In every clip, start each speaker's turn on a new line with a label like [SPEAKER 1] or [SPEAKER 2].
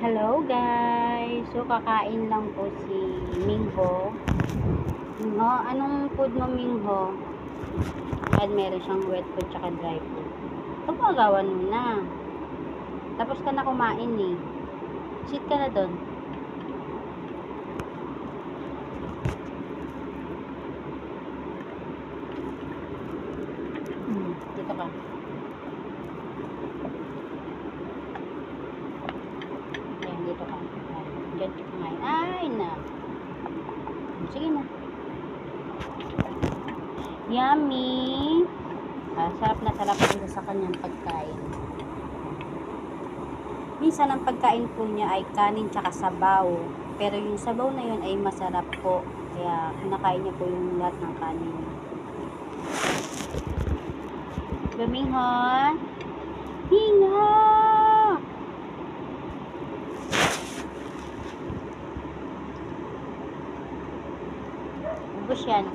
[SPEAKER 1] Hello guys! So kakain lang po si Mingho. Mingho, anong food mo Mingho? At meron siyang wet food tsaka dry food. Ito po agawan mo na. Tapos ka na kumain eh. Sit ka na doon. Dito ka. Ayan, dito ka. Diyan ka kumain. Ay na. Sige na. Yummy! Sarap na sarap din sa kanyang pagkain. Minsan ang pagkain po niya ay kanin tsaka sabaw. Pero yung sabaw na yun ay masarap po. Kaya kinakain niya po yung lahat ng kanin. Lumingho! Hinga! Ubus yan.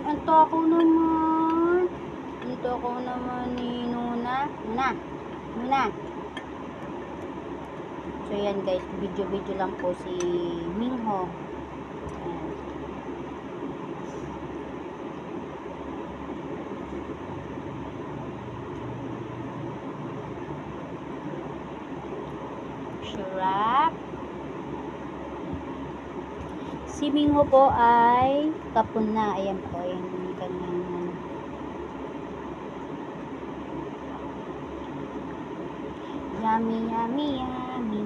[SPEAKER 1] Anto ako naman. Dito ako naman ni Nuna. Nuna. So yan guys, video lang po si Mingho. Ayan. Sarap. Si Mingho po ay kapon na. Ayan po, ayan yung kanyang yummy.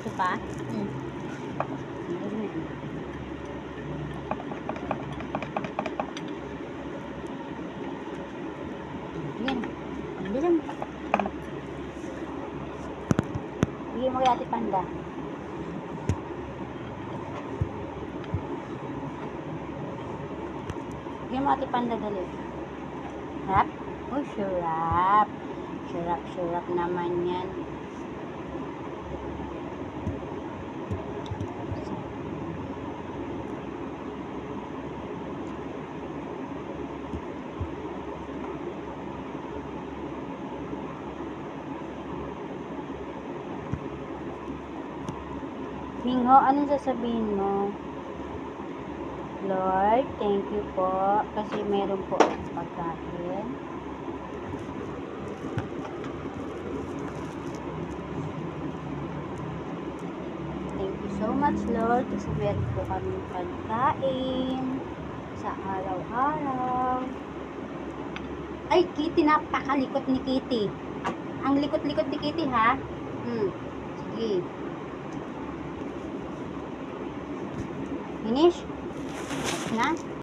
[SPEAKER 1] Ito pa? Yan. Bilang. Bigyan mo kay Ate Panda. Bigyan mo Ate Panda dali. Sarap? Oh, sarap. Sarap naman yan. Mingho, anong sasabihin mo? Lord, thank you po kasi meron po akong pagkain. Thank you so much Lord kasi meron po kami pagkain sa araw-araw. Ay, Kitty, napakalikot ni Kitty. Ang likot-likot ni Kitty ha. Sige. Finish? Na?